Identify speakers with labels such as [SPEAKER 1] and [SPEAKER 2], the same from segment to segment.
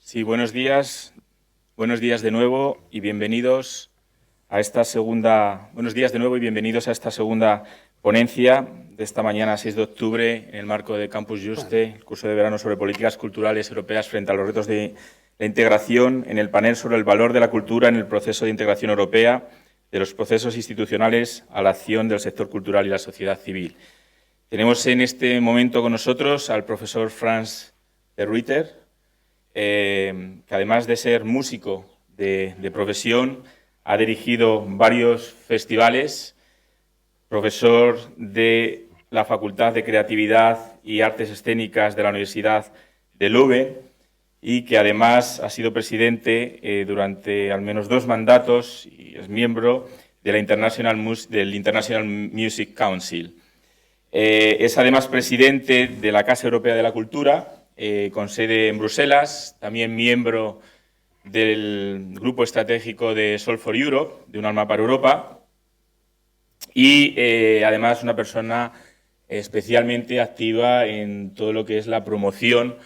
[SPEAKER 1] Sí, buenos días de nuevo y bienvenidos a esta segunda. Buenos días de nuevo y bienvenidos a esta segunda ponencia de esta mañana 6 de octubre en el marco de Campus Juste, el curso de verano sobre políticas culturales europeas frente a los retos de la integración, en el panel sobre el valor de la cultura en el proceso de integración europea, de los procesos institucionales a la acción del sector cultural y la sociedad civil. Tenemos en este momento con nosotros al profesor Franz de Ruyter, que además de ser músico de profesión, ha dirigido varios festivales, profesor de la Facultad de Creatividad y Artes Escénicas de la Universidad de Leuven y que además ha sido presidente durante al menos 2 mandatos y es miembro de la del International Music Council. Es además presidente de la Casa Europea de la Cultura, con sede en Bruselas, también miembro del Grupo Estratégico de Solve for Europe, de Un Alma para Europa, y además una persona especialmente activa en todo lo que es la promoción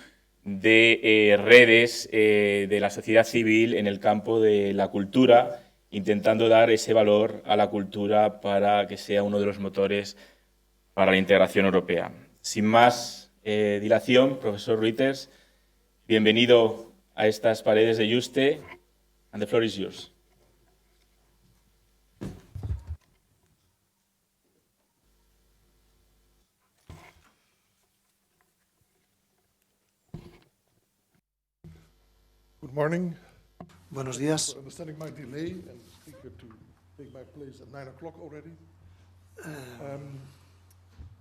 [SPEAKER 1] de redes de la sociedad civil en el campo de la cultura, intentando dar ese valor a la cultura para que sea uno de los motores para la integración europea. Sin más dilación, profesor Reuters, bienvenido a estas paredes de Juste, and the floor is yours.
[SPEAKER 2] Good morning.
[SPEAKER 3] Buenos días.
[SPEAKER 2] For understanding my delay and the speaker to take my place at 9 o'clock already.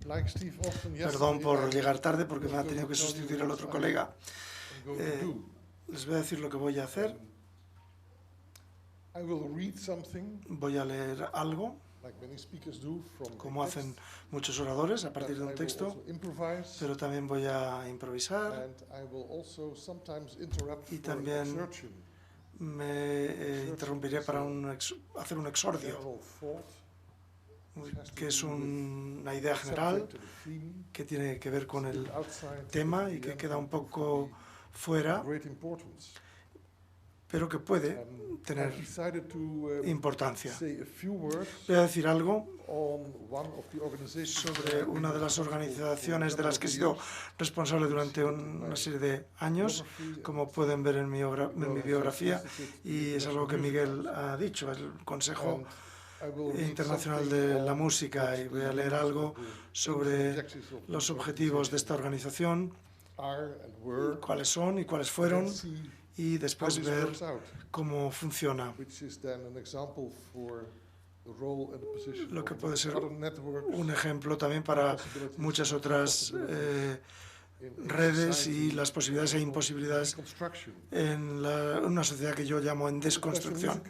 [SPEAKER 2] Like Steve Austin yesterday,
[SPEAKER 3] Perdón por llegar tarde porque me ha tenido que sustituir el otro colega. Les voy a decir lo que voy a hacer.
[SPEAKER 2] I will read something,
[SPEAKER 3] Voy a leer algo,
[SPEAKER 2] like many speakers do, from
[SPEAKER 3] como
[SPEAKER 2] a
[SPEAKER 3] hacen
[SPEAKER 2] text,
[SPEAKER 3] muchos oradores a partir de
[SPEAKER 2] but
[SPEAKER 3] un
[SPEAKER 2] I will
[SPEAKER 3] texto,
[SPEAKER 2] also improvise,
[SPEAKER 3] pero también voy a improvisar
[SPEAKER 2] and I will also sometimes interrupt
[SPEAKER 3] y
[SPEAKER 2] for an
[SPEAKER 3] también
[SPEAKER 2] exertion,
[SPEAKER 3] me interrumpiré para hacer un exordio,
[SPEAKER 2] general thought,
[SPEAKER 3] que es una idea general
[SPEAKER 2] subject to the theme,
[SPEAKER 3] que tiene que ver con el
[SPEAKER 2] outside
[SPEAKER 3] tema
[SPEAKER 2] the
[SPEAKER 3] y que
[SPEAKER 2] end
[SPEAKER 3] queda un
[SPEAKER 2] of
[SPEAKER 3] poco
[SPEAKER 2] the
[SPEAKER 3] fuera,
[SPEAKER 2] great importance.
[SPEAKER 3] pero que puede tener
[SPEAKER 2] I've decided to
[SPEAKER 3] importancia.
[SPEAKER 2] say a few words
[SPEAKER 3] Voy a decir algo
[SPEAKER 2] on one of the organizations
[SPEAKER 3] sobre una de las organizaciones de las que he sido responsable durante una serie de años, como pueden ver en mi biografía, y es algo que Miguel ha dicho, el Consejo Internacional de la Música, y voy a leer algo sobre los objetivos de esta organización, cuáles son y cuáles fueron, y después ver cómo funciona, lo que puede ser un ejemplo también para muchas otras redes y las posibilidades e imposibilidades en una sociedad que yo llamo en desconstrucción.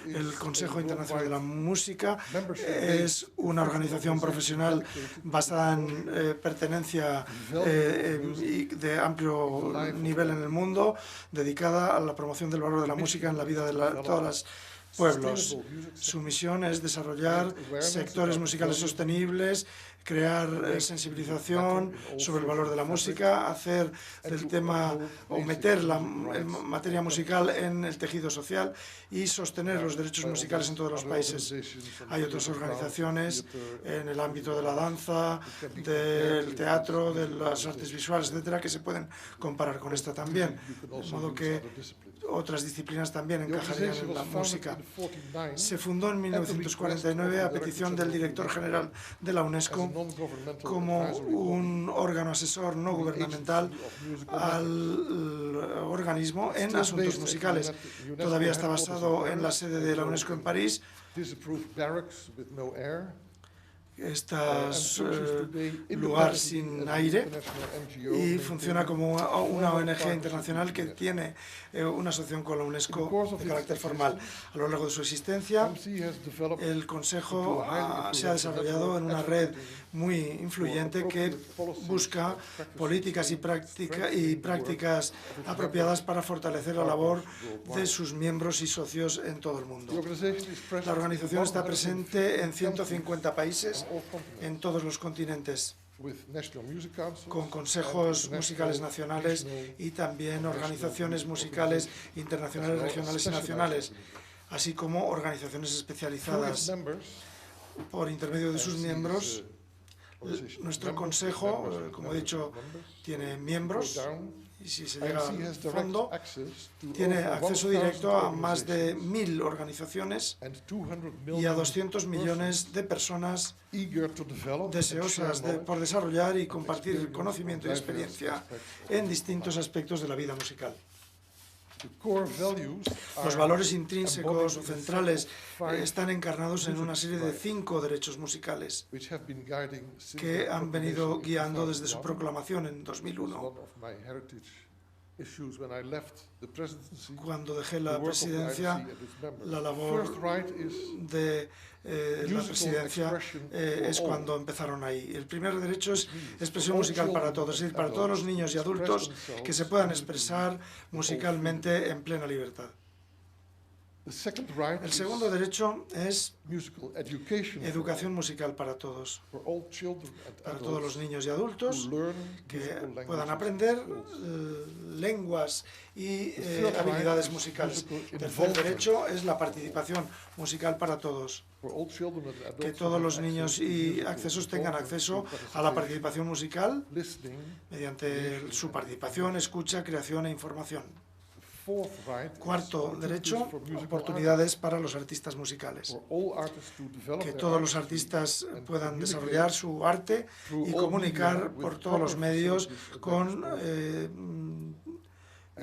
[SPEAKER 3] El Consejo Internacional de la Música es una organización profesional basada en pertenencia y de amplio nivel en el mundo, dedicada a la promoción del valor de la música en la vida de todas las pueblos. Su misión es desarrollar sectores musicales sostenibles, crear sensibilización sobre el valor de la música, hacer del tema o meter la materia musical en el tejido social y sostener los derechos musicales en todos los países. Hay otras organizaciones en el ámbito de la danza, del teatro, de las artes visuales, etcétera, que se pueden comparar con esta también, de modo que otras disciplinas también encajarían en la música. Se fundó en 1949 a petición del director general de la UNESCO como un órgano asesor no gubernamental al organismo en asuntos musicales. Todavía está basado en la sede de la UNESCO en París. Este es lugar sin aire y funciona como una ONG internacional que tiene una asociación con la UNESCO de carácter formal. A lo largo de su existencia, el Consejo se ha desarrollado en una red muy influyente que busca políticas y prácticas apropiadas para fortalecer la labor de sus miembros y socios en todo el mundo. La organización está presente en 150 países en todos los continentes. con consejos musicales nacionales y también organizaciones musicales internacionales, regionales y nacionales, así como organizaciones especializadas. Por intermedio de sus miembros, nuestro consejo, como he dicho, tiene miembros, y si se llega al fondo, tiene acceso directo a más de 1.000 organizaciones y a 200 millones de personas deseosas por desarrollar y compartir conocimiento y experiencia en distintos aspectos de la vida musical. Los valores intrínsecos o centrales están encarnados en una serie de 5 derechos musicales que han venido guiando desde su proclamación en 2001. Cuando dejé la presidencia, la labor de la presidencia es cuando empezaron ahí. El primer derecho es expresión musical para todos, es decir, para todos los niños y adultos que se puedan expresar musicalmente en plena libertad. El segundo derecho es educación musical para todos, para todos los niños y adultos que puedan aprender lenguas y habilidades musicales. El tercer derecho es la participación musical para todos, que todos los niños y accesos tengan acceso a la participación musical mediante su participación, escucha, creación e información. Cuarto derecho, oportunidades para los artistas musicales. Que todos los artistas puedan desarrollar su arte y comunicar por todos los medios con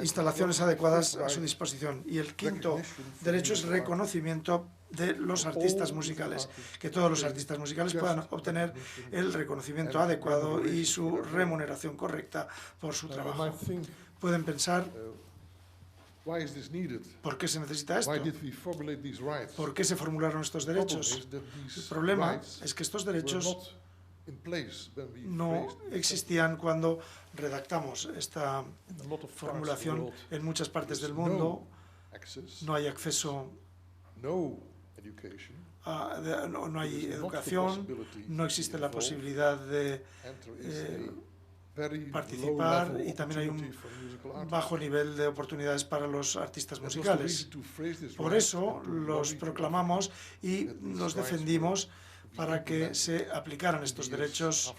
[SPEAKER 3] instalaciones adecuadas a su disposición. Y el quinto derecho es reconocimiento de los artistas musicales, que todos los artistas musicales puedan obtener el reconocimiento adecuado y su remuneración correcta por su trabajo. Pueden pensar, ¿por qué se necesita esto? ¿Por qué se formularon estos derechos? El problema es que estos derechos no existían cuando redactamos esta formulación. En muchas partes del mundo no hay acceso, no hay educación, no existe la posibilidad de participar y también hay un bajo nivel de oportunidades para los artistas musicales. Por eso los proclamamos y los defendimos para que se aplicaran estos derechos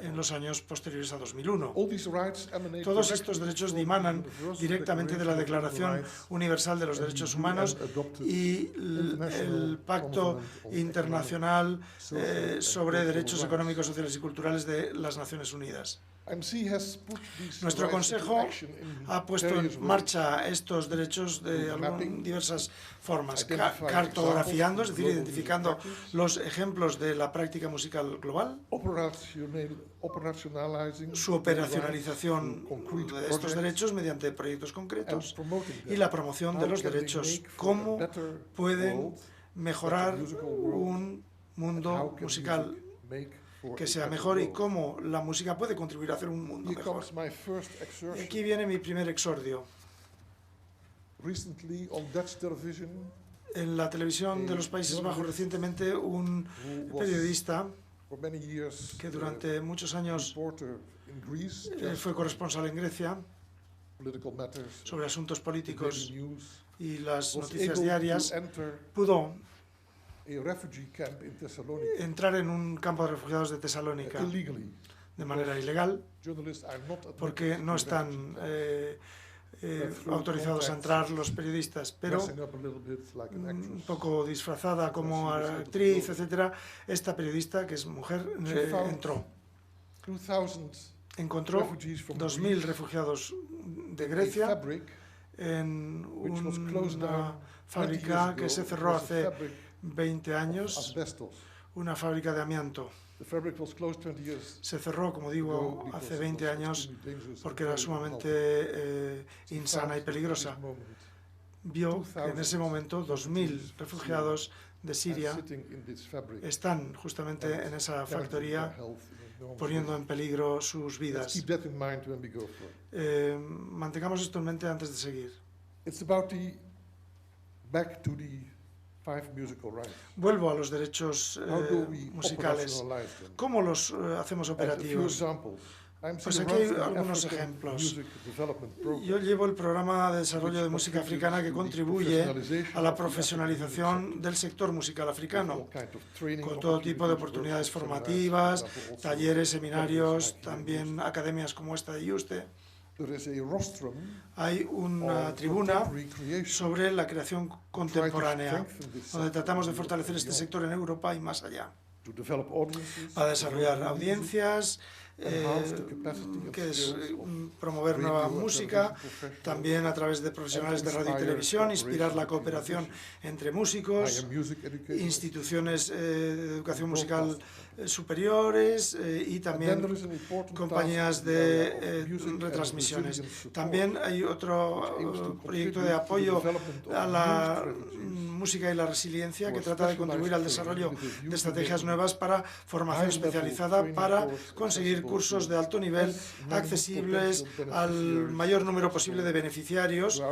[SPEAKER 3] en los años posteriores a 2001. Todos estos derechos dimanan directamente de la Declaración Universal de los Derechos Humanos y el Pacto Internacional sobre Derechos Económicos, Sociales y Culturales de las Naciones Unidas. Nuestro Consejo ha puesto en marcha estos derechos de diversas formas, cartografiando, es decir, identificando los ejemplos de la práctica musical global, su operacionalización de estos derechos mediante proyectos concretos y la promoción de los derechos, cómo pueden mejorar un mundo musical que sea mejor y cómo la música puede contribuir a hacer un mundo mejor. Aquí viene mi primer exordio. En la televisión de los Países Bajos recientemente un periodista que durante muchos años fue corresponsal en Grecia sobre asuntos políticos y las noticias diarias pudo entrar en un campo de refugiados de Tesalónica de manera ilegal, porque no están autorizados a entrar los periodistas, pero un poco disfrazada como actriz, etcétera, esta periodista, que es mujer, entró. Encontró 2.000 refugiados de Grecia en una fábrica que se cerró hace 20 años, una fábrica de amianto. Se cerró, como digo, hace 20 años porque era sumamente insana y peligrosa. Vio que en ese momento 2.000 refugiados de Siria están justamente en esa factoría poniendo en peligro sus vidas. Mantengamos esto en mente antes de seguir. Vuelvo a los derechos musicales. ¿Cómo los hacemos operativos? Pues aquí hay algunos ejemplos. Yo llevo el programa de desarrollo de música africana que contribuye a la profesionalización del sector musical africano, con todo tipo de oportunidades formativas, talleres, seminarios, también academias como esta de Yuste. Hay una tribuna sobre la creación contemporánea, donde tratamos de fortalecer este sector en Europa y más allá, para desarrollar audiencias, que es promover nueva música, también a través de profesionales de radio y televisión, inspirar la cooperación entre músicos, instituciones de educación musical superiores y también compañías de retransmisiones. También hay otro proyecto de apoyo a la música y la resiliencia que trata de contribuir al desarrollo de estrategias nuevas para formación especializada para conseguir cursos de alto nivel accesibles al mayor número posible de beneficiarios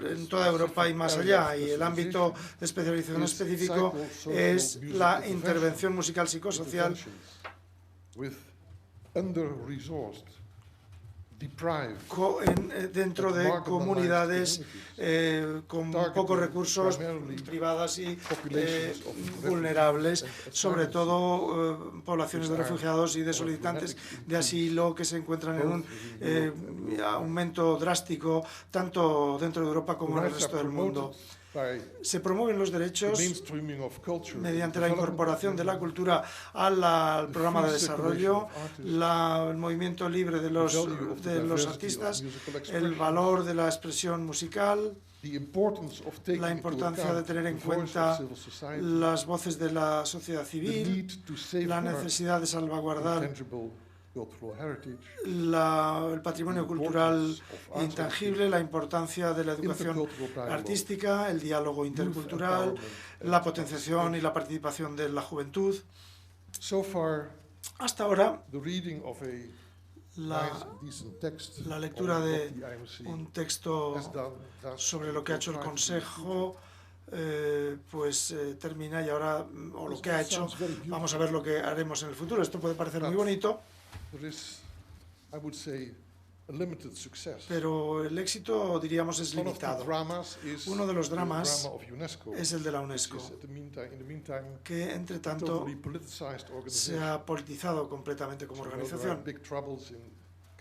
[SPEAKER 3] en toda Europa y más allá. Y el ámbito de especialización específico es la intervención musical psicosocial dentro de comunidades con pocos recursos, privadas y vulnerables, sobre todo poblaciones de refugiados y de solicitantes de asilo que se encuentran en un aumento drástico tanto dentro de Europa como en el resto del mundo. Se promueven los derechos mediante la incorporación de la cultura al programa de desarrollo, el movimiento libre de los artistas, el valor de la expresión musical, la importancia de tener en cuenta las voces de la sociedad civil, la necesidad de salvaguardar el patrimonio cultural intangible, la importancia de la educación artística, el diálogo intercultural, la potenciación y la participación de la juventud. Hasta ahora, la lectura de un texto sobre lo que ha hecho el Consejo termina y ahora, o lo que ha hecho, vamos a ver lo que haremos en el futuro. Esto puede parecer muy bonito, pero el éxito, diríamos, es limitado. Uno de los dramas es el de la UNESCO, que, entre tanto, se ha politizado completamente como organización.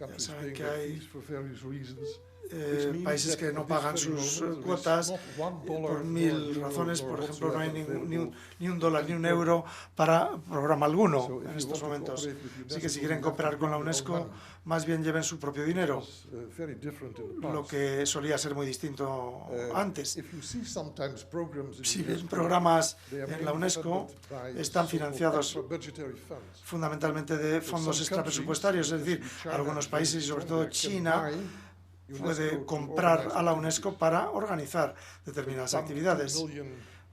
[SPEAKER 3] Ya saben que hay países que no pagan sus cuotas por 1000 razones. Por ejemplo, no hay ni un dólar ni un euro para programa alguno en estos momentos. Así que si quieren cooperar con la UNESCO, más bien lleven su propio dinero, lo que solía ser muy distinto antes. Si ven programas en la UNESCO, están financiados fundamentalmente de fondos extrapresupuestarios, es decir, algunos países y sobre todo China puede comprar a la UNESCO para organizar determinadas actividades.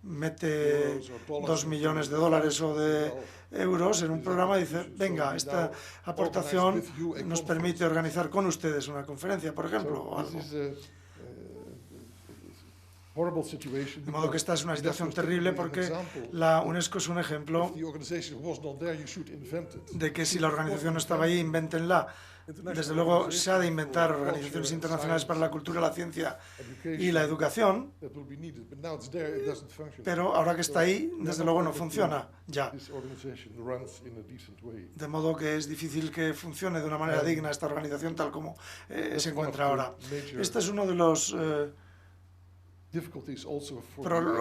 [SPEAKER 3] Mete $2 millones o de euros en un programa y dice, venga, esta aportación nos permite organizar con ustedes una conferencia, por ejemplo, o algo. De modo que esta es una situación terrible porque la UNESCO es un ejemplo de que si la organización no estaba ahí, invéntenla. Desde luego se ha de inventar organizaciones internacionales para la cultura, la ciencia y la educación, pero ahora que está ahí, desde luego no funciona ya. De modo que es difícil que funcione de una manera digna esta organización tal como se encuentra ahora. Este es uno de los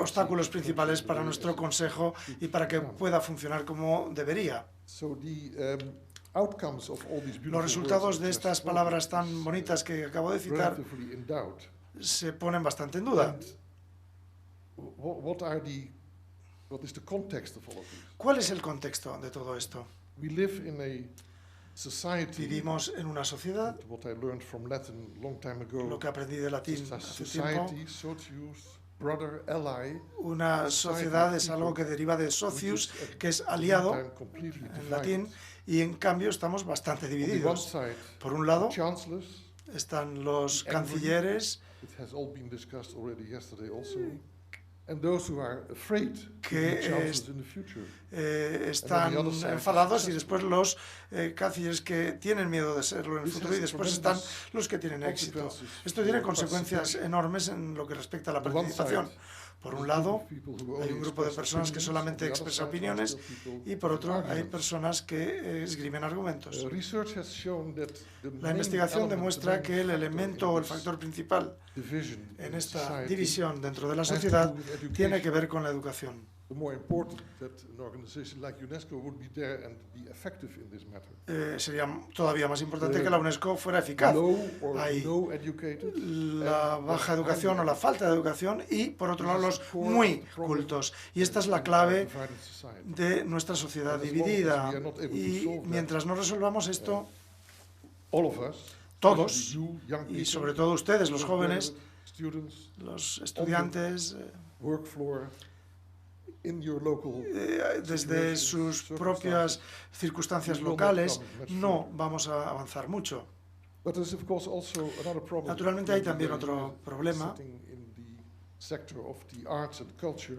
[SPEAKER 3] obstáculos principales para nuestro Consejo y para que pueda funcionar como debería. Los resultados de estas palabras tan bonitas que acabo de citar se ponen bastante en duda. ¿Cuál es el contexto de todo esto? Vivimos en una sociedad, lo que aprendí de latín hace tiempo, una sociedad es algo que deriva de socius, que es aliado en latín, y en cambio estamos bastante divididos. Por un lado están los cancilleres,
[SPEAKER 2] and those who are afraid to
[SPEAKER 3] que
[SPEAKER 2] be chancellors in the future.
[SPEAKER 3] están enfadados, y después los cancilleres que tienen miedo de serlo en el futuro, y después están los que tienen éxito. Esto tiene consecuencias enormes en lo que respecta a la participación. Por un lado, hay un grupo de personas que solamente expresa opiniones, y por otro, hay personas que esgrimen argumentos. La investigación demuestra que el elemento o el factor principal en esta división dentro de la sociedad tiene que ver con la educación. Sería todavía más importante que la UNESCO fuera eficaz. Hay la baja educación o la falta de educación, y por otro lado los muy cultos. Y esta es la clave de nuestra sociedad dividida. Y mientras no resolvamos esto, todos, y sobre todo ustedes, los jóvenes, los estudiantes, desde sus propias circunstancias locales, no vamos a avanzar mucho. Naturalmente hay también otro problema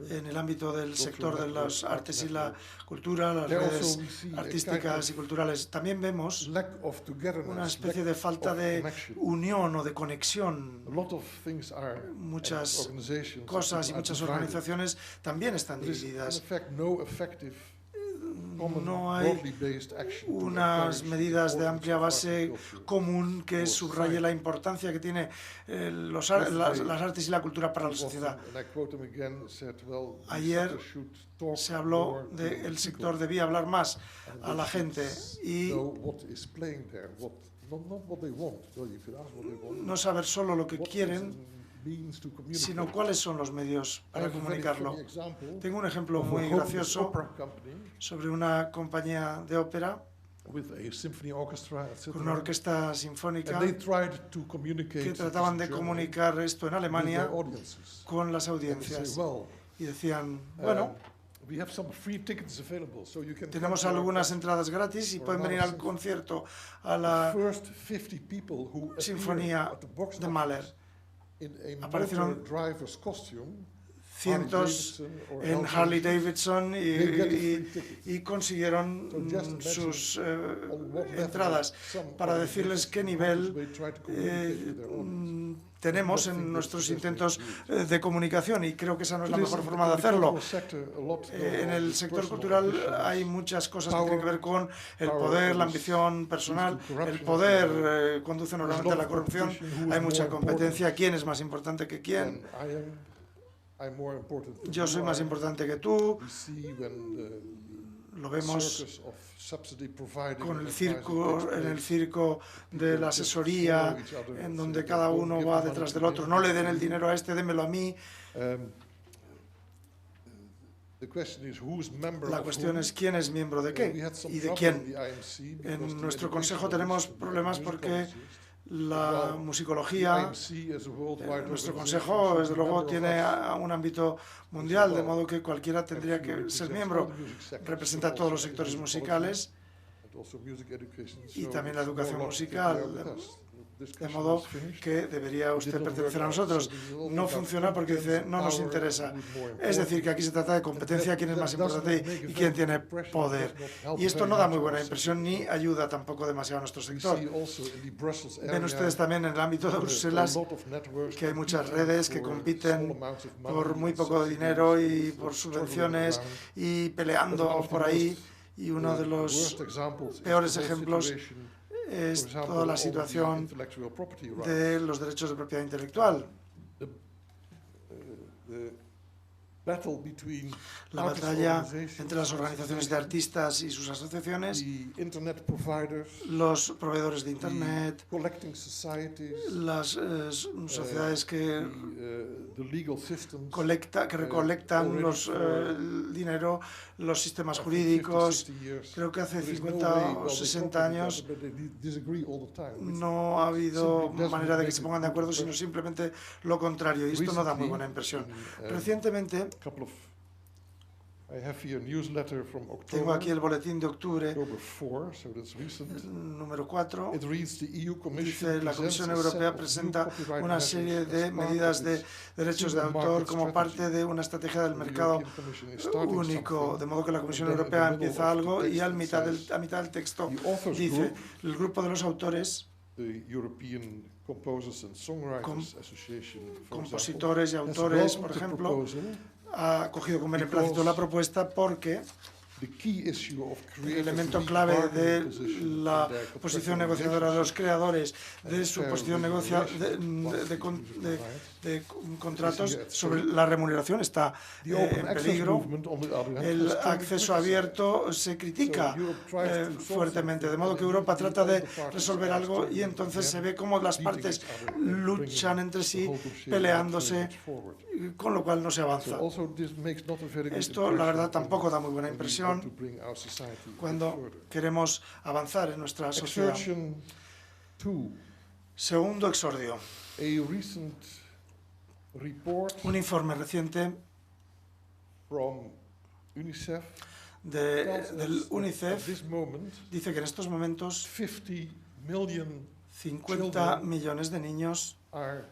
[SPEAKER 3] en el ámbito del sector de las artes y la cultura, las redes artísticas y culturales. También vemos una especie de falta de unión o de conexión. Muchas cosas y muchas organizaciones también están divididas. No hay unas medidas de amplia base común que subraye la importancia que tiene las artes y la cultura para la sociedad. Ayer se habló de que el sector debía hablar más a la gente y no saber solo lo que quieren, sino cuáles son los medios para comunicarlo. Tengo un ejemplo muy gracioso sobre una compañía de ópera con una orquesta sinfónica que trataban de comunicar esto en Alemania con las audiencias. Y decían, bueno, tenemos algunas entradas gratis y pueden venir al concierto, a la Sinfonía de Mahler. Aparecieron cientos en Harley Davidson y consiguieron sus entradas, para decirles qué nivel tenemos en nuestros intentos de comunicación, y creo que esa no es la mejor forma de hacerlo. En el sector cultural hay muchas cosas que tienen que ver con el poder, la ambición personal. El poder conduce normalmente a la corrupción. Hay mucha competencia. ¿Quién es más importante que quién? Yo soy más importante que tú. Lo vemos con el circo, en el circo de la asesoría, en donde cada uno va detrás del otro. No le den el dinero a este, démelo a mí. La cuestión es quién es miembro de qué y de quién. En nuestro consejo tenemos problemas porque la musicología, nuestro consejo, desde luego, tiene un ámbito mundial, de modo que cualquiera tendría que ser miembro. Representa a todos los sectores musicales y también la educación musical, de modo que debería usted pertenecer a nosotros. No funciona porque dice, no nos interesa. Es decir, que aquí se trata de competencia, quién es más importante y quién tiene poder. Y esto no da muy buena impresión ni ayuda tampoco demasiado a nuestro sector. Ven ustedes también en el ámbito de Bruselas que hay muchas redes que compiten por muy poco dinero y por subvenciones y peleando por ahí. Y uno de los peores ejemplos es toda la situación de los derechos de propiedad intelectual. La batalla entre las organizaciones de artistas y sus asociaciones, los proveedores de Internet, las sociedades que recolectan dinero, los sistemas jurídicos. Creo que hace 50 o 60 años no ha habido manera de que se pongan de acuerdo, sino simplemente lo contrario, y esto no da muy buena impresión. Recientemente
[SPEAKER 2] I have here a newsletter from
[SPEAKER 3] Tengo aquí
[SPEAKER 2] October,
[SPEAKER 3] el boletín de octubre,
[SPEAKER 2] October 4, so that's recent.
[SPEAKER 3] número 4.
[SPEAKER 2] It reads, the EU Commission
[SPEAKER 3] Dice, la Comisión
[SPEAKER 2] presents a set
[SPEAKER 3] Europea
[SPEAKER 2] of new
[SPEAKER 3] presenta
[SPEAKER 2] copyright
[SPEAKER 3] una
[SPEAKER 2] measures
[SPEAKER 3] serie
[SPEAKER 2] as
[SPEAKER 3] de
[SPEAKER 2] part of
[SPEAKER 3] medidas de
[SPEAKER 2] its
[SPEAKER 3] derechos de
[SPEAKER 2] single
[SPEAKER 3] autor
[SPEAKER 2] market
[SPEAKER 3] como
[SPEAKER 2] strategy.
[SPEAKER 3] parte de una estrategia del
[SPEAKER 2] The
[SPEAKER 3] mercado
[SPEAKER 2] European Commission is starting
[SPEAKER 3] único,
[SPEAKER 2] something,
[SPEAKER 3] de modo que la Comisión
[SPEAKER 2] and then in the
[SPEAKER 3] Europea
[SPEAKER 2] middle
[SPEAKER 3] empieza
[SPEAKER 2] of the
[SPEAKER 3] algo y
[SPEAKER 2] text
[SPEAKER 3] a
[SPEAKER 2] it
[SPEAKER 3] mitad
[SPEAKER 2] says,
[SPEAKER 3] del texto
[SPEAKER 2] the authors
[SPEAKER 3] dice,
[SPEAKER 2] group,
[SPEAKER 3] el grupo de los autores,
[SPEAKER 2] the European Composers and Songwriters Association, for
[SPEAKER 3] compositores y
[SPEAKER 2] example, has
[SPEAKER 3] autores, por
[SPEAKER 2] welcomed the
[SPEAKER 3] ejemplo,
[SPEAKER 2] proposal.
[SPEAKER 3] ha cogido con beneplácito la propuesta porque
[SPEAKER 2] The key issue of
[SPEAKER 3] el
[SPEAKER 2] creative
[SPEAKER 3] elemento clave de
[SPEAKER 2] bargaining position
[SPEAKER 3] la
[SPEAKER 2] in their
[SPEAKER 3] posición
[SPEAKER 2] contractual
[SPEAKER 3] negociadora de los creadores, de
[SPEAKER 2] and
[SPEAKER 3] su
[SPEAKER 2] fair
[SPEAKER 3] posición
[SPEAKER 2] remuneration
[SPEAKER 3] de contratos sobre la remuneración está
[SPEAKER 2] The open
[SPEAKER 3] en
[SPEAKER 2] access
[SPEAKER 3] peligro.
[SPEAKER 2] movement, on the other hand,
[SPEAKER 3] El
[SPEAKER 2] is strongly
[SPEAKER 3] acceso
[SPEAKER 2] criticized.
[SPEAKER 3] abierto se critica
[SPEAKER 2] So Europe tries to solve
[SPEAKER 3] fuertemente, de
[SPEAKER 2] something,
[SPEAKER 3] modo
[SPEAKER 2] and
[SPEAKER 3] que
[SPEAKER 2] then
[SPEAKER 3] Europa
[SPEAKER 2] usually
[SPEAKER 3] trata de
[SPEAKER 2] all the parties
[SPEAKER 3] resolver
[SPEAKER 2] are
[SPEAKER 3] algo y
[SPEAKER 2] struggling
[SPEAKER 3] entonces se
[SPEAKER 2] together,
[SPEAKER 3] ve como las
[SPEAKER 2] beating
[SPEAKER 3] partes
[SPEAKER 2] each other and bringing
[SPEAKER 3] luchan entre
[SPEAKER 2] the
[SPEAKER 3] sí,
[SPEAKER 2] whole dossier
[SPEAKER 3] peleándose,
[SPEAKER 2] much forward.
[SPEAKER 3] con lo cual no se
[SPEAKER 2] So
[SPEAKER 3] avanza.
[SPEAKER 2] also this makes not a very good
[SPEAKER 3] Esto, la verdad,
[SPEAKER 2] impression
[SPEAKER 3] tampoco da muy buena
[SPEAKER 2] when we
[SPEAKER 3] impresión
[SPEAKER 2] want to bring our society a bit
[SPEAKER 3] cuando
[SPEAKER 2] further.
[SPEAKER 3] queremos avanzar en nuestra sociedad.
[SPEAKER 2] Exertion 2,
[SPEAKER 3] Segundo exordio.
[SPEAKER 2] a recent report
[SPEAKER 3] Un informe reciente
[SPEAKER 2] from UNICEF tells
[SPEAKER 3] del
[SPEAKER 2] us that at
[SPEAKER 3] UNICEF
[SPEAKER 2] this moment
[SPEAKER 3] dice que en estos momentos
[SPEAKER 2] 50 million
[SPEAKER 3] 50 millones de niños
[SPEAKER 2] are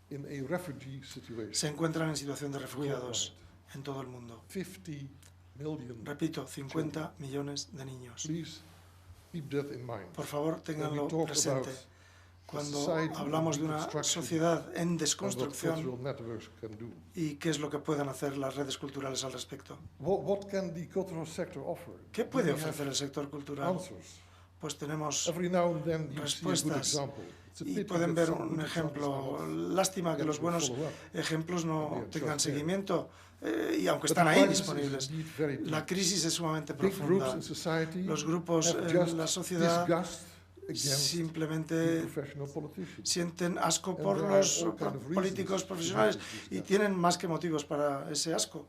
[SPEAKER 2] in a refugee situation.
[SPEAKER 3] se encuentran en situación de refugiados en todo el mundo.
[SPEAKER 2] 50 million.
[SPEAKER 3] Repito, 50 millones de niños.
[SPEAKER 2] Please keep that in mind.
[SPEAKER 3] Por favor,
[SPEAKER 2] When
[SPEAKER 3] ténganlo
[SPEAKER 2] we talk
[SPEAKER 3] presente.
[SPEAKER 2] about
[SPEAKER 3] Cuando
[SPEAKER 2] society
[SPEAKER 3] hablamos
[SPEAKER 2] in
[SPEAKER 3] de una
[SPEAKER 2] reconstruction
[SPEAKER 3] sociedad en
[SPEAKER 2] and what
[SPEAKER 3] desconstrucción
[SPEAKER 2] cultural networks can do.
[SPEAKER 3] y qué es lo que pueden hacer las redes culturales al respecto.
[SPEAKER 2] What can the cultural sector offer?
[SPEAKER 3] ¿Qué
[SPEAKER 2] Do
[SPEAKER 3] puede
[SPEAKER 2] we have
[SPEAKER 3] ofrecer el sector cultural?
[SPEAKER 2] answers?
[SPEAKER 3] Pues tenemos
[SPEAKER 2] Every now and then you see a good
[SPEAKER 3] respuestas
[SPEAKER 2] example. It's a
[SPEAKER 3] y
[SPEAKER 2] pity
[SPEAKER 3] pueden
[SPEAKER 2] that
[SPEAKER 3] ver
[SPEAKER 2] some
[SPEAKER 3] un
[SPEAKER 2] good examples
[SPEAKER 3] ejemplo.
[SPEAKER 2] are not
[SPEAKER 3] Lástima que
[SPEAKER 2] yet
[SPEAKER 3] los buenos
[SPEAKER 2] follow up.
[SPEAKER 3] ejemplos no
[SPEAKER 2] Yeah,
[SPEAKER 3] tengan
[SPEAKER 2] just there.
[SPEAKER 3] seguimiento y aunque
[SPEAKER 2] But
[SPEAKER 3] están
[SPEAKER 2] the
[SPEAKER 3] ahí
[SPEAKER 2] crisis is
[SPEAKER 3] disponibles.
[SPEAKER 2] indeed very deep.
[SPEAKER 3] La crisis es sumamente
[SPEAKER 2] Big groups
[SPEAKER 3] profunda.
[SPEAKER 2] in society
[SPEAKER 3] Los grupos
[SPEAKER 2] have
[SPEAKER 3] en
[SPEAKER 2] just
[SPEAKER 3] la sociedad
[SPEAKER 2] disgust against
[SPEAKER 3] simplemente
[SPEAKER 2] professional politicians.
[SPEAKER 3] sienten asco
[SPEAKER 2] And
[SPEAKER 3] por
[SPEAKER 2] there are
[SPEAKER 3] los
[SPEAKER 2] all kind of
[SPEAKER 3] políticos
[SPEAKER 2] reasons
[SPEAKER 3] profesionales
[SPEAKER 2] to have this
[SPEAKER 3] y
[SPEAKER 2] disgust.
[SPEAKER 3] tienen más que motivos para ese asco.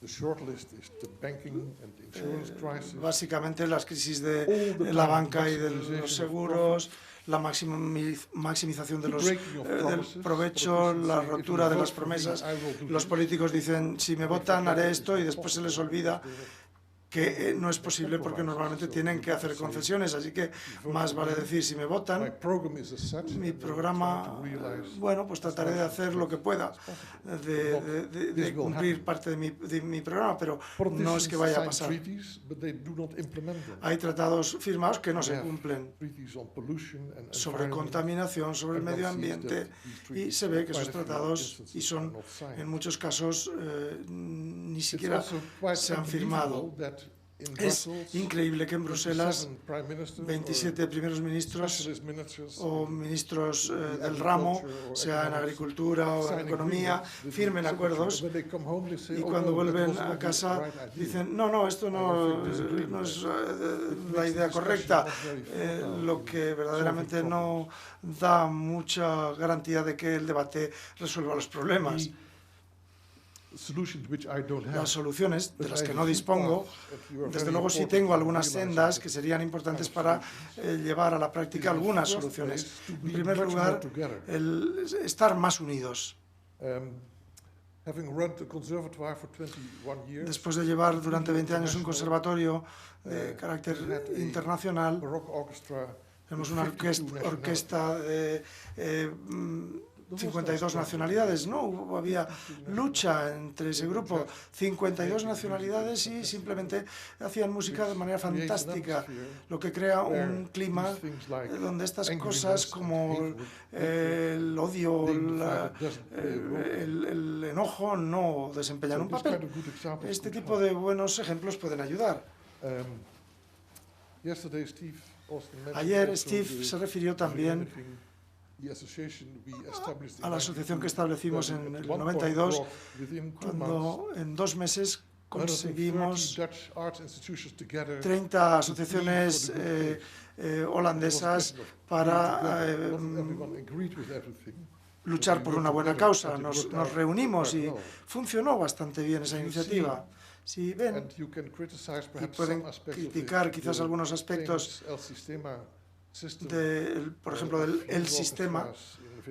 [SPEAKER 2] The short list is the banking and insurance crisis,
[SPEAKER 3] Básicamente las crisis de
[SPEAKER 2] all the
[SPEAKER 3] la
[SPEAKER 2] time
[SPEAKER 3] banca y de
[SPEAKER 2] maximization
[SPEAKER 3] los
[SPEAKER 2] of
[SPEAKER 3] seguros, la maximización de
[SPEAKER 2] the
[SPEAKER 3] los,
[SPEAKER 2] breaking of
[SPEAKER 3] del
[SPEAKER 2] promises,
[SPEAKER 3] provecho,
[SPEAKER 2] politicians
[SPEAKER 3] la
[SPEAKER 2] say, "If you
[SPEAKER 3] rotura de
[SPEAKER 2] vote
[SPEAKER 3] las
[SPEAKER 2] for me,
[SPEAKER 3] promesas.
[SPEAKER 2] I will do
[SPEAKER 3] Los
[SPEAKER 2] this."
[SPEAKER 3] políticos dicen, si me
[SPEAKER 2] They
[SPEAKER 3] votan
[SPEAKER 2] forget
[SPEAKER 3] haré
[SPEAKER 2] that
[SPEAKER 3] esto
[SPEAKER 2] it's
[SPEAKER 3] y
[SPEAKER 2] not
[SPEAKER 3] después se les
[SPEAKER 2] possible
[SPEAKER 3] olvida
[SPEAKER 2] because they have
[SPEAKER 3] que no es posible porque normalmente tienen que hacer concesiones, así que más vale decir si me
[SPEAKER 2] My
[SPEAKER 3] votan.
[SPEAKER 2] program is as such,
[SPEAKER 3] Mi
[SPEAKER 2] and I'm
[SPEAKER 3] programa,
[SPEAKER 2] trying to realize
[SPEAKER 3] bueno, pues trataré de hacer lo que pueda, de
[SPEAKER 2] This will
[SPEAKER 3] cumplir
[SPEAKER 2] happen.
[SPEAKER 3] parte de mi programa, pero no es
[SPEAKER 2] Politicians
[SPEAKER 3] que vaya a
[SPEAKER 2] sign
[SPEAKER 3] pasar.
[SPEAKER 2] treaties, but they do not implement them.
[SPEAKER 3] Hay tratados firmados que no
[SPEAKER 2] We
[SPEAKER 3] se
[SPEAKER 2] have
[SPEAKER 3] cumplen
[SPEAKER 2] treaties on pollution and
[SPEAKER 3] sobre
[SPEAKER 2] environment,
[SPEAKER 3] contaminación, sobre el
[SPEAKER 2] and one
[SPEAKER 3] medio
[SPEAKER 2] sees
[SPEAKER 3] ambiente,
[SPEAKER 2] that these
[SPEAKER 3] y
[SPEAKER 2] treaties
[SPEAKER 3] se ve que
[SPEAKER 2] in
[SPEAKER 3] esos
[SPEAKER 2] quite a few
[SPEAKER 3] tratados,
[SPEAKER 2] instances
[SPEAKER 3] y son
[SPEAKER 2] are not signed.
[SPEAKER 3] en muchos casos ni
[SPEAKER 2] It's
[SPEAKER 3] siquiera
[SPEAKER 2] also quite
[SPEAKER 3] se han firmado.
[SPEAKER 2] unbelievable that in
[SPEAKER 3] Es
[SPEAKER 2] Brussels,
[SPEAKER 3] increíble que en Bruselas
[SPEAKER 2] 27 prime ministers or
[SPEAKER 3] 27 primeros ministros
[SPEAKER 2] specialist ministers
[SPEAKER 3] o
[SPEAKER 2] in
[SPEAKER 3] ministros
[SPEAKER 2] in
[SPEAKER 3] del ramo,
[SPEAKER 2] agriculture or
[SPEAKER 3] sea en
[SPEAKER 2] economics,
[SPEAKER 3] agricultura o en
[SPEAKER 2] sign
[SPEAKER 3] economía,
[SPEAKER 2] agreements with
[SPEAKER 3] firmen
[SPEAKER 2] the
[SPEAKER 3] acuerdos
[SPEAKER 2] signature, but when they come home, they say,
[SPEAKER 3] y
[SPEAKER 2] "Oh,
[SPEAKER 3] cuando
[SPEAKER 2] no, that
[SPEAKER 3] vuelven
[SPEAKER 2] was
[SPEAKER 3] a
[SPEAKER 2] not the
[SPEAKER 3] casa
[SPEAKER 2] right idea."
[SPEAKER 3] dicen, no, esto
[SPEAKER 2] I
[SPEAKER 3] no,
[SPEAKER 2] don't think disagree
[SPEAKER 3] no
[SPEAKER 2] with
[SPEAKER 3] es
[SPEAKER 2] that.
[SPEAKER 3] la idea correcta,
[SPEAKER 2] Not very fertile
[SPEAKER 3] lo
[SPEAKER 2] in
[SPEAKER 3] que verdaderamente
[SPEAKER 2] solving
[SPEAKER 3] no da mucha garantía de que el debate resuelva los problemas.
[SPEAKER 2] solutions which I don't have.
[SPEAKER 3] Las soluciones de
[SPEAKER 2] But
[SPEAKER 3] las
[SPEAKER 2] I
[SPEAKER 3] que
[SPEAKER 2] have
[SPEAKER 3] no
[SPEAKER 2] a few
[SPEAKER 3] dispongo,
[SPEAKER 2] paths that you are
[SPEAKER 3] desde
[SPEAKER 2] very
[SPEAKER 3] luego sí
[SPEAKER 2] important
[SPEAKER 3] tengo
[SPEAKER 2] in
[SPEAKER 3] algunas
[SPEAKER 2] realizing
[SPEAKER 3] sendas
[SPEAKER 2] that
[SPEAKER 3] que serían importantes
[SPEAKER 2] kind of
[SPEAKER 3] para
[SPEAKER 2] solutions.
[SPEAKER 3] llevar a la práctica
[SPEAKER 2] In the
[SPEAKER 3] algunas
[SPEAKER 2] first
[SPEAKER 3] soluciones.
[SPEAKER 2] place, to
[SPEAKER 3] En
[SPEAKER 2] be
[SPEAKER 3] primer
[SPEAKER 2] much
[SPEAKER 3] lugar,
[SPEAKER 2] more together.
[SPEAKER 3] el estar más unidos.
[SPEAKER 2] Having run the conservatoire for 21 years,
[SPEAKER 3] Después de llevar durante 20 años un conservatorio de
[SPEAKER 2] we
[SPEAKER 3] carácter
[SPEAKER 2] had a
[SPEAKER 3] internacional,
[SPEAKER 2] Baroque orchestra,
[SPEAKER 3] tenemos
[SPEAKER 2] with
[SPEAKER 3] una
[SPEAKER 2] 52
[SPEAKER 3] orquesta de 52 nacionalidades, ¿no? Había lucha entre ese grupo, 52 nacionalidades y simplemente hacían música de manera fantástica, lo que crea un clima donde estas cosas como el odio, el enojo no desempeñan un papel. Este tipo de buenos ejemplos pueden ayudar. Ayer Steve se refirió también a la asociación que establecimos en el 92, cuando en 2 meses conseguimos 30 asociaciones holandesas para luchar por una buena causa. Nos reunimos y funcionó bastante bien esa iniciativa. Si ven, y pueden criticar quizás algunos aspectos por ejemplo, del sistema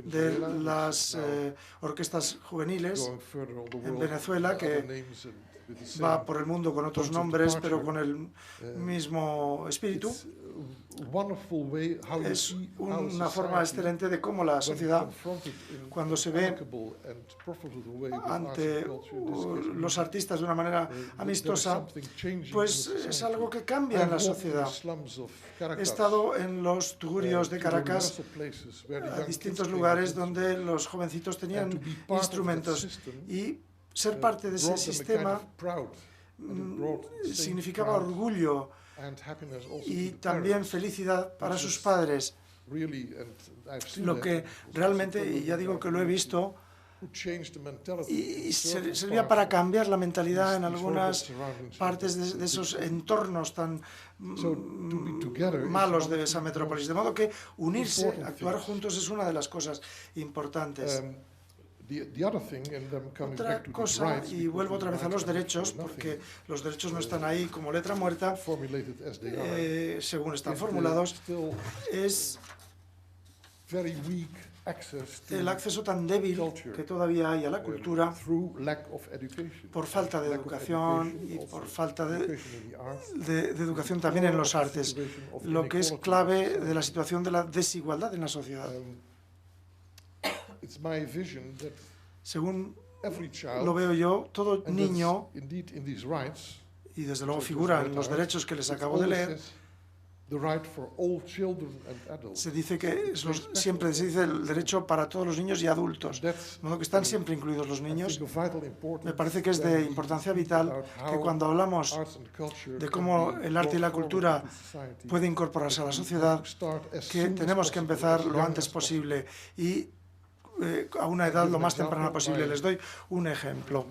[SPEAKER 3] de las orquestas juveniles en Venezuela, que va por el mundo con otros nombres, pero con el mismo espíritu. Es una forma excelente de cómo la sociedad, cuando se ve ante los artistas de una manera amistosa, pues es algo que cambia en la sociedad. He estado en los tugurios de Caracas, a distintos lugares donde los jovencitos tenían instrumentos, y ser parte de ese sistema significaba orgullo y también felicidad para sus padres. Lo que realmente, y ya digo que lo he visto, y servía para cambiar la mentalidad en algunas partes de esos entornos tan malos de esa metrópolis. De modo que unirse, actuar juntos es una de las cosas importantes. Otra cosa, y vuelvo otra vez a los derechos, porque los derechos no están ahí como letra muerta, según están formulados, es el acceso tan débil que todavía hay a la cultura por falta de educación y por falta de educación también en los artes, lo que es clave de la situación de la desigualdad en la sociedad. Según lo veo yo, todo niño, y desde luego figura en los derechos que les acabo de leer, se dice que siempre se dice el derecho para todos los niños y adultos, de modo que están siempre incluidos los niños. Me parece que es de importancia vital que cuando hablamos de cómo el arte y la cultura puede incorporarse a la sociedad, que tenemos que empezar lo antes posible y a una edad lo más temprana posible. Les doy un ejemplo.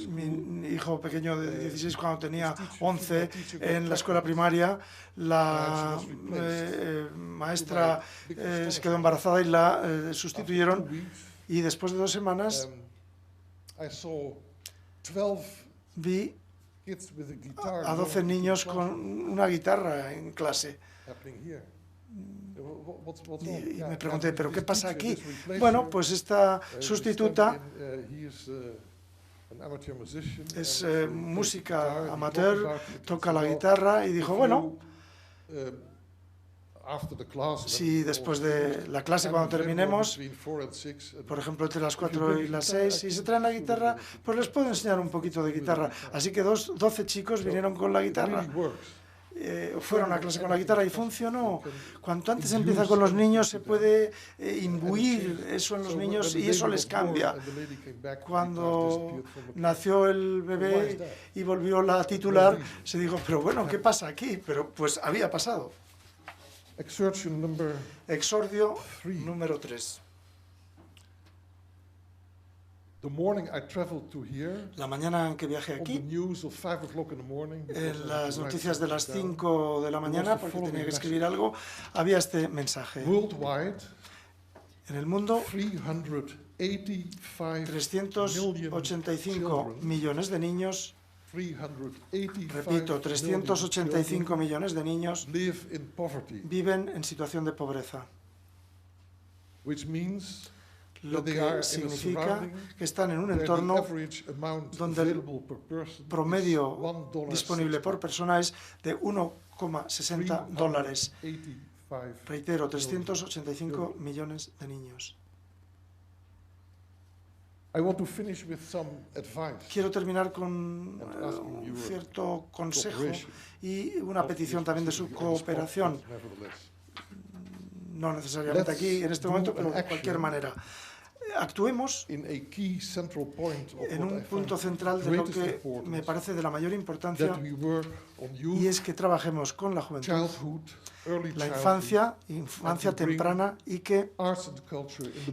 [SPEAKER 3] Mi hijo pequeño de 16, cuando tenía 11, en la escuela primaria, la maestra se quedó embarazada y la sustituyeron, y después de 2 semanas vi a 12 niños con una guitarra en clase. Y me pregunté, ¿pero qué pasa aquí? Bueno, pues esta sustituta es música amateur, toca la guitarra, y dijo, bueno, si después de la clase, cuando terminemos, por ejemplo, entre las 4 y las 6, si se traen la guitarra, pues les puedo enseñar un poquito de guitarra. Así que 12 chicos vinieron con la guitarra. Fueron a clase con la guitarra y funcionó. Cuanto antes empieza con los niños, se puede imbuir eso en los niños y eso les cambia. Cuando nació el bebé y volvió la titular, se dijo, pero bueno, ¿qué pasa aquí? Pero pues había pasado. Exordio número 3. La mañana en que viajé aquí, en las noticias de las 5 de la mañana, porque tenía que escribir algo, había este mensaje. En el mundo, 385 millones de niños, repito, 385 millones de niños viven en situación de pobreza. Lo que significa que están en un entorno donde el promedio disponible por persona es de $1,60. Reitero, 385 millones de niños. Quiero terminar con un cierto consejo y una petición también de su cooperación. No necesariamente aquí, en este momento, pero de cualquier manera. Actuemos en un punto central de lo que me parece de la mayor importancia, y es que trabajemos con la juventud, la infancia temprana, y que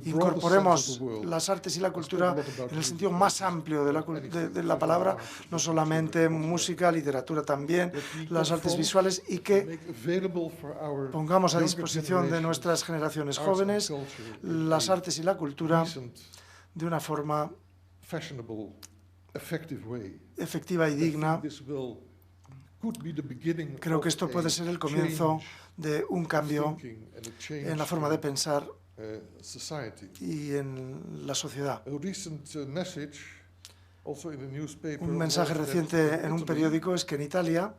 [SPEAKER 3] incorporemos las artes y la cultura en el sentido más amplio de la palabra, no solamente música, literatura también, las artes visuales, y que pongamos a disposición de nuestras generaciones jóvenes las artes y la cultura de una forma efectiva y digna. Creo que esto puede ser el comienzo de un cambio en la forma de pensar
[SPEAKER 2] society.
[SPEAKER 3] y en la sociedad.
[SPEAKER 2] A recent message, also in the newspaper,
[SPEAKER 3] Un mensaje
[SPEAKER 2] was that
[SPEAKER 3] reciente
[SPEAKER 2] in
[SPEAKER 3] en un
[SPEAKER 2] Italy,
[SPEAKER 3] periódico es que en Italia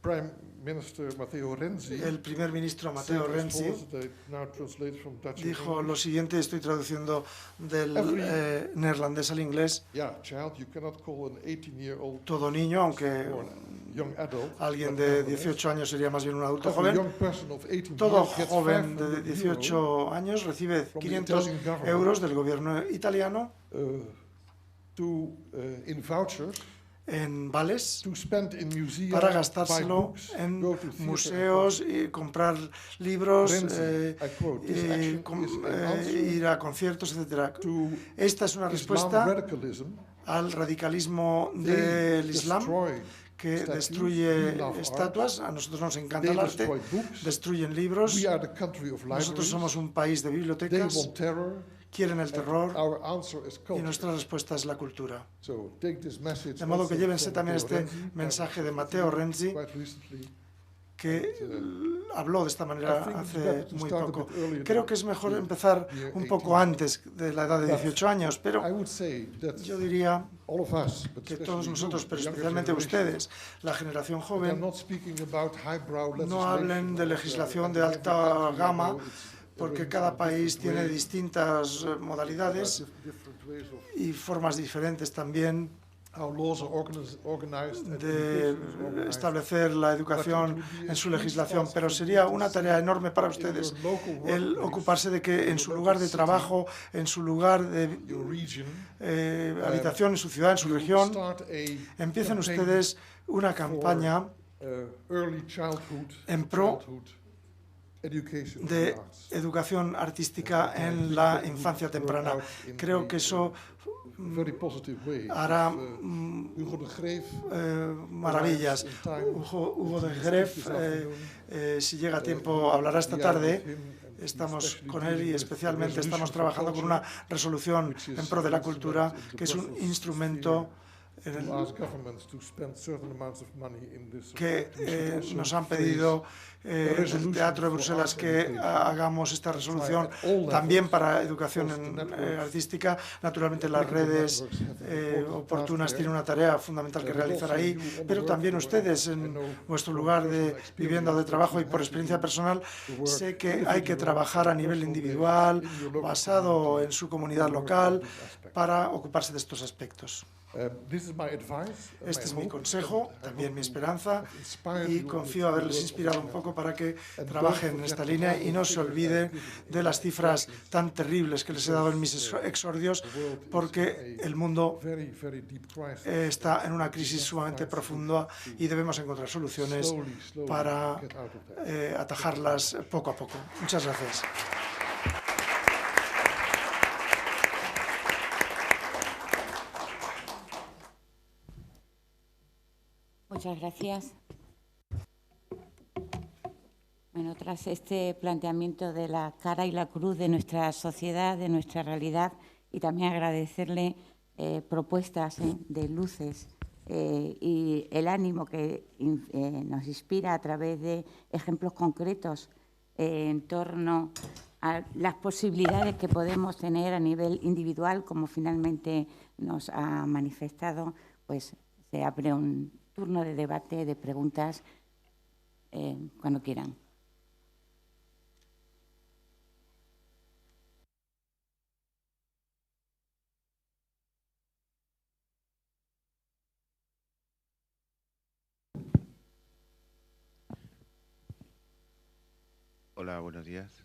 [SPEAKER 2] Prime Minister Matteo Renzi
[SPEAKER 3] el primer ministro
[SPEAKER 2] said
[SPEAKER 3] Matteo
[SPEAKER 2] as
[SPEAKER 3] Renzi
[SPEAKER 2] follows, that I now translate from Dutch and
[SPEAKER 3] dijo lo
[SPEAKER 2] English.
[SPEAKER 3] siguiente, estoy traduciendo del neerlandés al inglés:
[SPEAKER 2] Yeah, child, you cannot call an 18-year-old
[SPEAKER 3] todo niño, aunque
[SPEAKER 2] or young adult,
[SPEAKER 3] alguien
[SPEAKER 2] but
[SPEAKER 3] de
[SPEAKER 2] nevertheless,
[SPEAKER 3] 18 años sería más bien un adulto
[SPEAKER 2] every
[SPEAKER 3] joven,
[SPEAKER 2] young person of 18
[SPEAKER 3] todo
[SPEAKER 2] years gets
[SPEAKER 3] joven de
[SPEAKER 2] 500
[SPEAKER 3] 18 años recibe
[SPEAKER 2] from the
[SPEAKER 3] 500
[SPEAKER 2] Italian government,
[SPEAKER 3] euros del gobierno italiano
[SPEAKER 2] in vouchers
[SPEAKER 3] en vales
[SPEAKER 2] to spend in museums,
[SPEAKER 3] para
[SPEAKER 2] buy
[SPEAKER 3] gastárselo
[SPEAKER 2] books,
[SPEAKER 3] en
[SPEAKER 2] go to theater,
[SPEAKER 3] museos, y comprar libros,
[SPEAKER 2] Renzi, I quote, "This action is an answer
[SPEAKER 3] ir a conciertos, etc.
[SPEAKER 2] to
[SPEAKER 3] Esta es una
[SPEAKER 2] Islam
[SPEAKER 3] respuesta
[SPEAKER 2] radicalism.
[SPEAKER 3] al radicalismo
[SPEAKER 2] They
[SPEAKER 3] del Islam,
[SPEAKER 2] destroy
[SPEAKER 3] que
[SPEAKER 2] statues.
[SPEAKER 3] destruye
[SPEAKER 2] We love
[SPEAKER 3] estatuas. A nosotros nos encanta
[SPEAKER 2] They
[SPEAKER 3] el arte,
[SPEAKER 2] destroy books.
[SPEAKER 3] destruyen libros.
[SPEAKER 2] We are the country of
[SPEAKER 3] Nosotros
[SPEAKER 2] libraries.
[SPEAKER 3] somos un país de
[SPEAKER 2] They
[SPEAKER 3] bibliotecas,
[SPEAKER 2] want terror.
[SPEAKER 3] quieren el terror,
[SPEAKER 2] Our answer is
[SPEAKER 3] y
[SPEAKER 2] culture.
[SPEAKER 3] nuestra respuesta es la cultura.
[SPEAKER 2] So take this message
[SPEAKER 3] De modo que
[SPEAKER 2] also
[SPEAKER 3] llévense
[SPEAKER 2] from
[SPEAKER 3] también
[SPEAKER 2] Matteo
[SPEAKER 3] este
[SPEAKER 2] Renzi,
[SPEAKER 3] mensaje de Matteo Renzi,
[SPEAKER 2] quite recently.
[SPEAKER 3] que habló de esta manera
[SPEAKER 2] I think it's
[SPEAKER 3] hace
[SPEAKER 2] better to
[SPEAKER 3] muy
[SPEAKER 2] start a
[SPEAKER 3] poco.
[SPEAKER 2] bit earlier
[SPEAKER 3] Creo
[SPEAKER 2] than
[SPEAKER 3] que es mejor
[SPEAKER 2] the
[SPEAKER 3] empezar
[SPEAKER 2] year
[SPEAKER 3] un poco
[SPEAKER 2] 18.
[SPEAKER 3] antes de la edad de 18 años, pero
[SPEAKER 2] I would say that
[SPEAKER 3] yo diría
[SPEAKER 2] all of us, but
[SPEAKER 3] que
[SPEAKER 2] especially
[SPEAKER 3] todos
[SPEAKER 2] you,
[SPEAKER 3] nosotros,
[SPEAKER 2] the
[SPEAKER 3] pero
[SPEAKER 2] younger
[SPEAKER 3] especialmente
[SPEAKER 2] generation,
[SPEAKER 3] ustedes, la generación
[SPEAKER 2] that I'm
[SPEAKER 3] joven,
[SPEAKER 2] not speaking about highbrow
[SPEAKER 3] no hablen de legislación de alta gama, porque cada país tiene distintas modalidades y formas diferentes también de establecer la educación en su legislación, pero sería una tarea enorme para ustedes el ocuparse de que en su lugar de trabajo, en su lugar de habitación, en su ciudad, en su región, empiecen ustedes una campaña en pro de educación artística en la infancia temprana. Creo que eso hará maravillas. Hugo de Greff, si llega a tiempo, hablará esta tarde. Estamos con él y especialmente estamos trabajando con una resolución en pro de la cultura, que es un instrumento que nos han pedido del Teatro de Bruselas que hagamos esta resolución también para educación artística. Naturalmente las redes oportunas tienen una tarea fundamental que realizar ahí, pero también ustedes en vuestro lugar de vivienda o de trabajo, y por experiencia personal sé que hay que trabajar a nivel individual, basado en su comunidad local, para ocuparse de estos aspectos. Este es mi consejo, también mi esperanza, y confío haberles inspirado un poco para que trabajen en esta línea y no se olviden de las cifras tan terribles que les he dado en mis exordios, porque el mundo está en una crisis sumamente profunda y debemos encontrar soluciones para atajarlas poco a poco. Muchas gracias.
[SPEAKER 4] Muchas gracias. Bueno, tras este planteamiento de la cara y la cruz de nuestra sociedad, de nuestra realidad, y también agradecerle propuestas de luces y el ánimo que nos inspira a través de ejemplos concretos en torno a las posibilidades que podemos tener a nivel individual, como finalmente nos ha manifestado, pues se abre un turno de debate, de preguntas, cuando quieran.
[SPEAKER 5] Hola, buenos días.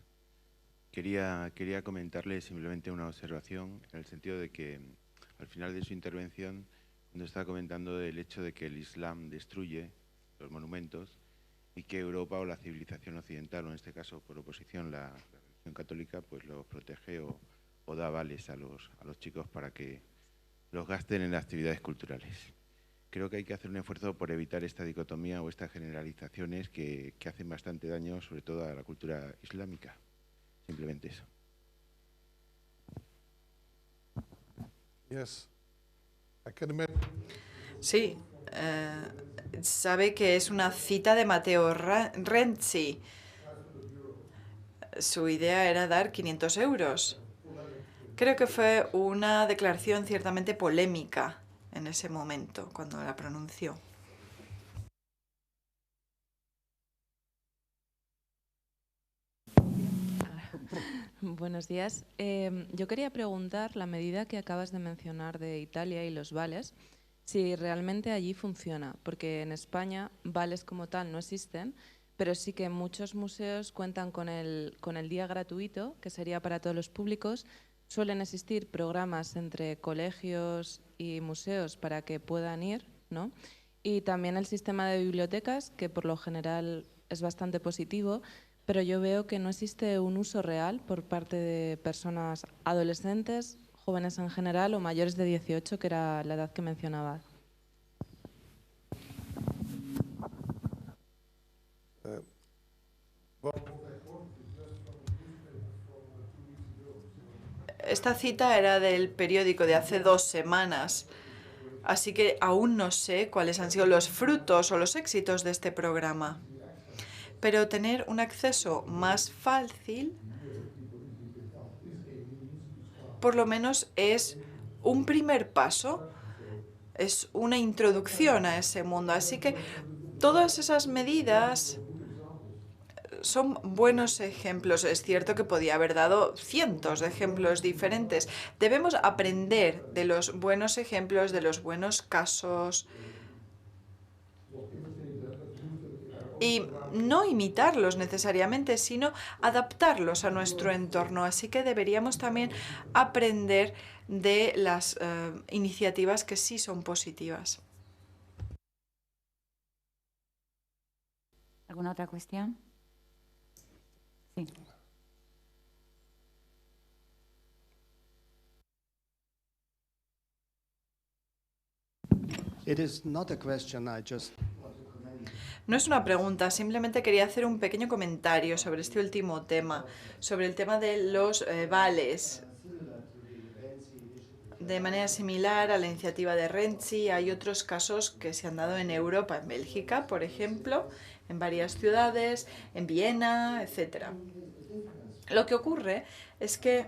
[SPEAKER 5] Quería comentarle simplemente una observación en el sentido de que al final de su intervención, cuando estaba comentando del hecho de que el Islam destruye los monumentos y que Europa o la civilización occidental, o en este caso por oposición la religión católica, pues los protege o da vales a los chicos para que los gasten en actividades culturales. Creo que hay que hacer un esfuerzo por evitar esta dicotomía o estas generalizaciones que hacen bastante daño, sobre todo a la cultura islámica. Simplemente eso.
[SPEAKER 6] Sí, sabe que es una cita de Matteo Renzi. su idea era dar 500 euros. Creo que fue una declaración ciertamente polémica en ese momento, cuando la pronunció.
[SPEAKER 7] Buenos días. Yo quería preguntar la medida que acabas de mencionar de Italia y los vales, si realmente allí funciona, porque en España vales como tal no existen, pero sí que muchos museos cuentan con el día gratuito, que sería para todos los públicos. Suelen existir programas entre colegios y museos para que puedan ir, ¿no? Y también el sistema de bibliotecas, que por lo general es bastante positivo, pero yo veo que no existe un uso real por parte de personas adolescentes, jóvenes en general o mayores de 18, que era la edad que mencionaba.
[SPEAKER 6] Esta cita era del periódico de hace 2 semanas, así que aún no sé cuáles han sido los frutos o los éxitos de este programa. Pero tener un acceso más fácil, por lo menos es un primer paso, es una introducción a ese mundo. Así que todas esas medidas son buenos ejemplos. Es cierto que podía haber dado cientos de ejemplos diferentes. Debemos aprender de los buenos ejemplos, de los buenos casos, y no imitarlos necesariamente, sino adaptarlos a nuestro entorno. Así que deberíamos también aprender de las iniciativas que sí son positivas.
[SPEAKER 4] ¿Alguna otra cuestión? Sí.
[SPEAKER 8] It is not a question, I just...
[SPEAKER 6] No es una pregunta, simplemente quería hacer un pequeño comentario sobre este último tema, sobre el tema de los vales. De manera similar a la iniciativa de Renzi, hay otros casos que se han dado en Europa, en Bélgica, por ejemplo, en varias ciudades, en Viena, etc. Lo que ocurre es que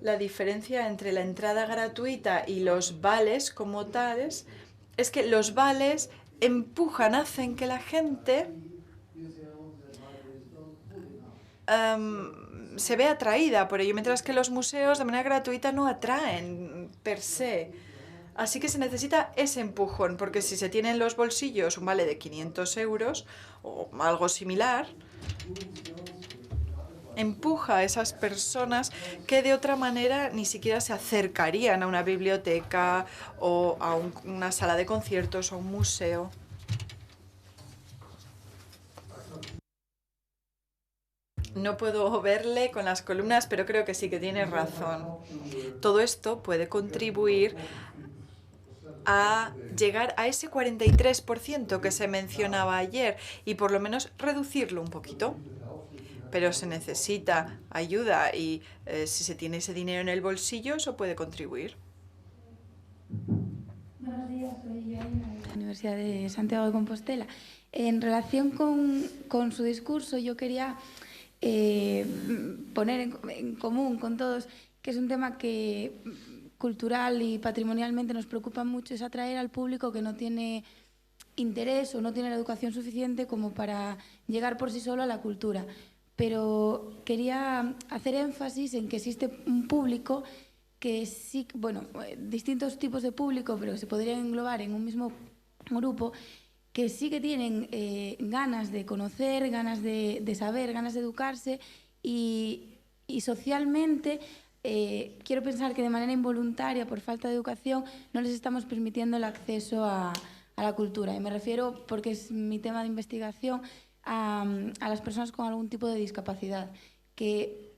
[SPEAKER 6] la diferencia entre la entrada gratuita y los vales como tales es que los vales empujan, hacen que la gente se ve atraída por ello, mientras que los museos de manera gratuita no atraen per se. Así que se necesita ese empujón, porque si se tiene en los bolsillos un vale de 500 euros o algo similar, empuja a esas personas que de otra manera ni siquiera se acercarían a una biblioteca o a una sala de conciertos o a un museo. No puedo verle con las columnas, pero creo que sí que tiene razón. Todo esto puede contribuir a llegar a ese 43% que se mencionaba ayer y por lo menos reducirlo un poquito. Pero se necesita ayuda y si se tiene ese dinero en el bolsillo, eso puede contribuir.
[SPEAKER 9] Buenos días, soy Yaina de la Universidad de Santiago de Compostela. En relación con su discurso, yo quería poner en común con todos que es un tema que cultural y patrimonialmente nos preocupa mucho, es atraer al público que no tiene interés o no tiene la educación suficiente como para llegar por sí solo a la cultura. Pero quería hacer énfasis en que existe un público que sí, bueno, distintos tipos de público, pero que se podrían englobar en un mismo grupo, que sí que tienen ganas de conocer, ganas de saber, ganas de educarse y socialmente quiero pensar que de manera involuntaria, por falta de educación, no les estamos permitiendo el acceso a la cultura. Y me refiero, porque es mi tema de investigación, a las personas con algún tipo de discapacidad, que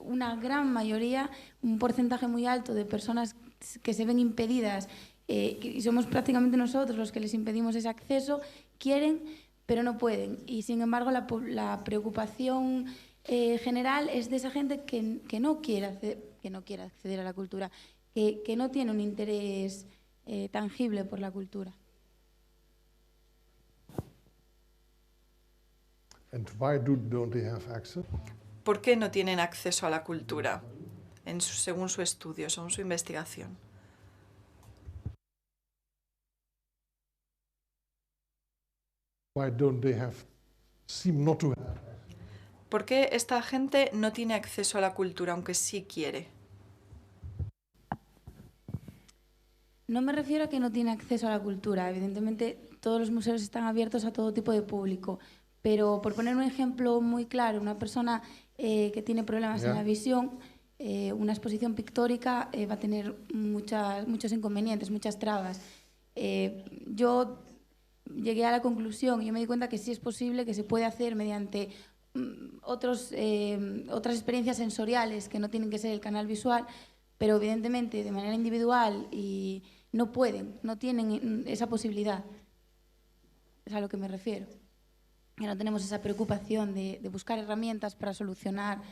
[SPEAKER 9] una gran mayoría, un porcentaje muy alto de personas que se ven impedidas, y somos prácticamente nosotros los que les impedimos ese acceso, quieren pero no pueden. Y sin embargo la preocupación general es de esa gente que no quiere acceder a la cultura, que no tiene un interés tangible por la cultura.
[SPEAKER 2] And why don't they have access?
[SPEAKER 6] ¿Por qué no tienen acceso a la cultura? Según su estudio, según su investigación.
[SPEAKER 2] Why don't they seem not to have?
[SPEAKER 6] ¿Por qué esta gente no tiene acceso a la cultura, aunque sí quiere?
[SPEAKER 9] No me refiero a que no tiene acceso a la cultura. Evidentemente, todos los museos están abiertos a todo tipo de público. Pero, por poner un ejemplo muy claro, una persona que tiene problemas en la visión, una exposición pictórica va a tener muchos inconvenientes, muchas trabas. Yo llegué a la conclusión, yo me di cuenta que sí es posible, que se puede hacer mediante otras experiencias sensoriales que no tienen que ser el canal visual, pero evidentemente de manera individual y no tienen esa posibilidad. Es a lo que me refiero. Que no tenemos esa preocupación de buscar herramientas para solucionar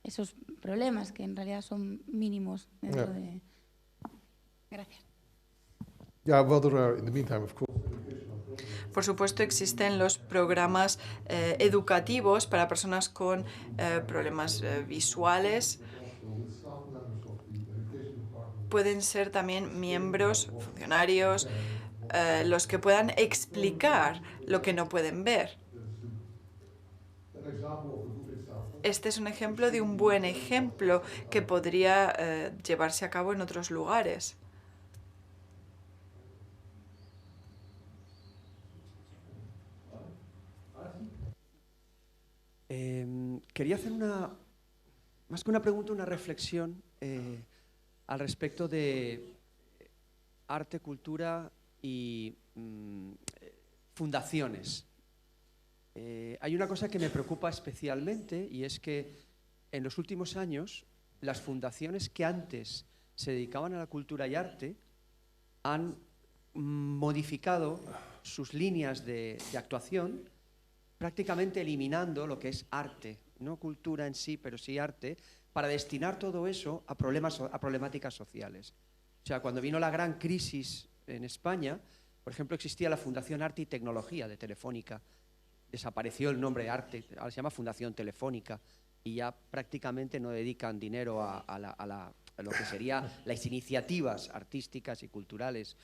[SPEAKER 9] esos problemas que en realidad son mínimos dentro de... Gracias.
[SPEAKER 2] Yeah, well, there are, in the meantime, of course.
[SPEAKER 6] Por supuesto, existen los programas educativos para personas con problemas visuales. Pueden ser también miembros, funcionarios, los que puedan explicar lo que no pueden ver. Este es un ejemplo de un buen ejemplo que podría llevarse a cabo en otros lugares.
[SPEAKER 10] Quería hacer más que una pregunta, una reflexión al respecto de arte, cultura y fundaciones. Hay una cosa que me preocupa especialmente y es que en los últimos años las fundaciones que antes se dedicaban a la cultura y arte han modificado sus líneas de actuación, prácticamente eliminando lo que es arte, no cultura en sí, pero sí arte, para destinar todo eso a problemáticas sociales. O sea, cuando vino la gran crisis en España, por ejemplo, existía la Fundación Arte y Tecnología de Telefónica. Desapareció el nombre de arte, ahora se llama Fundación Telefónica, y ya prácticamente no dedican dinero a lo que serían las iniciativas artísticas y culturales.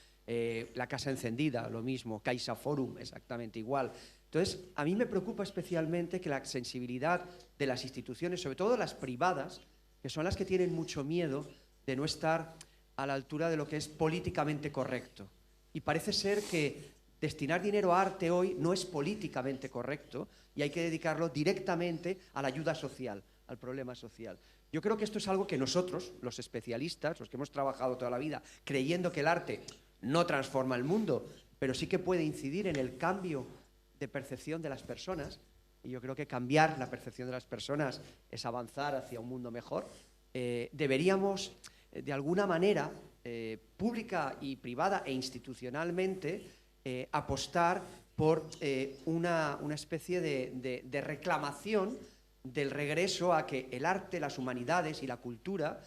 [SPEAKER 10] La Casa Encendida, lo mismo, Caixa Forum, exactamente igual. Entonces, a mí me preocupa especialmente que la sensibilidad de las instituciones, sobre todo las privadas, que son las que tienen mucho miedo de no estar a la altura de lo que es políticamente correcto. Y parece ser que destinar dinero a arte hoy no es políticamente correcto y hay que dedicarlo directamente a la ayuda social, al problema social. Yo creo que esto es algo que nosotros, los especialistas, los que hemos trabajado toda la vida, creyendo que el arte no transforma el mundo, pero sí que puede incidir en el cambio de percepción de las personas, y yo creo que cambiar la percepción de las personas es avanzar hacia un mundo mejor, deberíamos, de alguna manera, pública y privada e institucionalmente, apostar por una especie de reclamación del regreso a que el arte, las humanidades y la cultura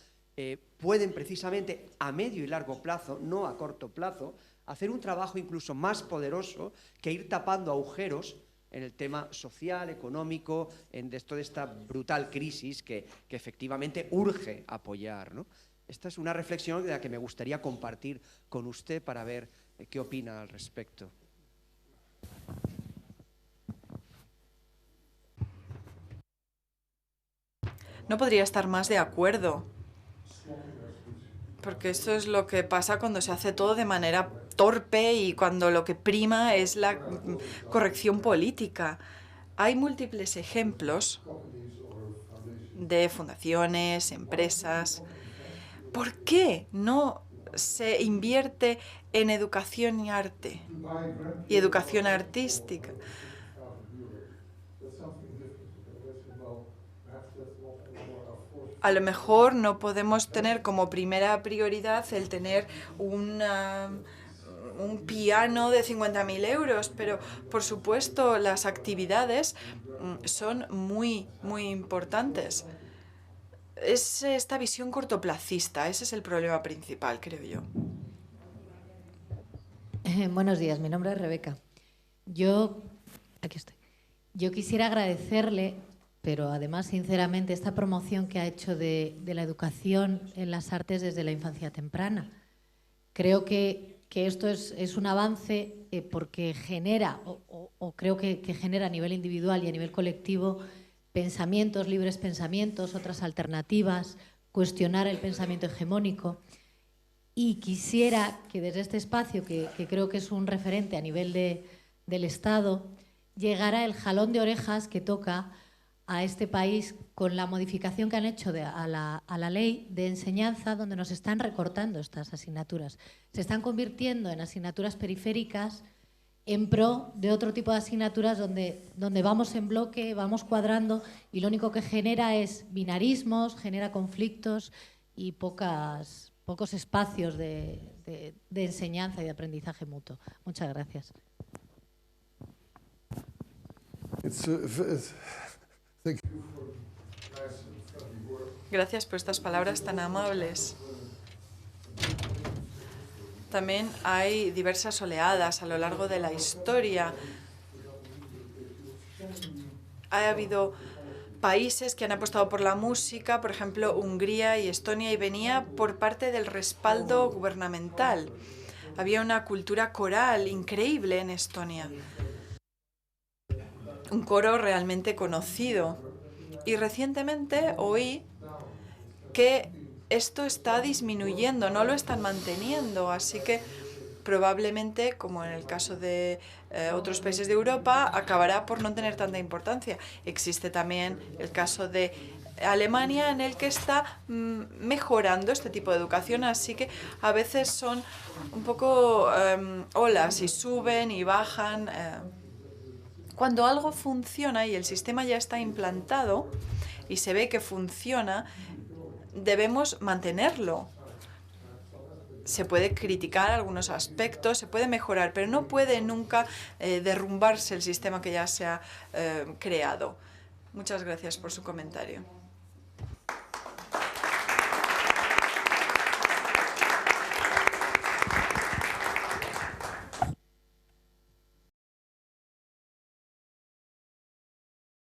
[SPEAKER 10] pueden precisamente a medio y largo plazo, no a corto plazo, hacer un trabajo incluso más poderoso que ir tapando agujeros en el tema social, económico, en toda esta brutal crisis que efectivamente urge apoyar, ¿no? Esta es una reflexión de la que me gustaría compartir con usted para ver qué opina al respecto.
[SPEAKER 6] No podría estar más de acuerdo. Porque esto es lo que pasa cuando se hace todo de manera torpe y cuando lo que prima es la corrección política. Hay múltiples ejemplos de fundaciones, empresas. ¿Por qué no se invierte en educación y arte y educación artística? A lo mejor no podemos tener como primera prioridad el tener un piano de 50.000 euros, pero por supuesto las actividades son muy, muy importantes. Es esta visión cortoplacista, ese es el problema principal, creo yo.
[SPEAKER 11] Buenos días, mi nombre es Rebeca. Aquí estoy. Yo quisiera agradecerle, pero además sinceramente, esta promoción que ha hecho de la educación en las artes desde la infancia temprana. Creo que esto es un avance porque genera, o creo que genera a nivel individual y a nivel colectivo, pensamientos, libres pensamientos, otras alternativas, cuestionar el pensamiento hegemónico. Y quisiera que desde este espacio, que creo que es un referente a nivel del Estado, llegara el jalón de orejas que toca a este país con la modificación que han hecho a la ley de enseñanza, donde nos están recortando estas asignaturas. Se están convirtiendo en asignaturas periféricas en pro de otro tipo de asignaturas donde vamos en bloque, vamos cuadrando, y lo único que genera es binarismos, genera conflictos y pocos espacios de enseñanza y de aprendizaje mutuo. Muchas gracias.
[SPEAKER 6] Gracias por estas palabras tan amables. También hay diversas oleadas a lo largo de la historia. Ha habido países que han apostado por la música, por ejemplo, Hungría y Estonia, y venía por parte del respaldo gubernamental. Había una cultura coral increíble en Estonia. Un coro realmente conocido. Y recientemente oí que esto está disminuyendo, no lo están manteniendo, así que probablemente, como en el caso de otros países de Europa, acabará por no tener tanta importancia. Existe también el caso de Alemania, en el que está mejorando este tipo de educación, así que a veces son un poco olas y suben y bajan. Cuando algo funciona y el sistema ya está implantado y se ve que funciona, debemos mantenerlo. Se puede criticar algunos aspectos, se puede mejorar, pero no puede nunca derrumbarse el sistema que ya se ha creado. Muchas gracias por su comentario.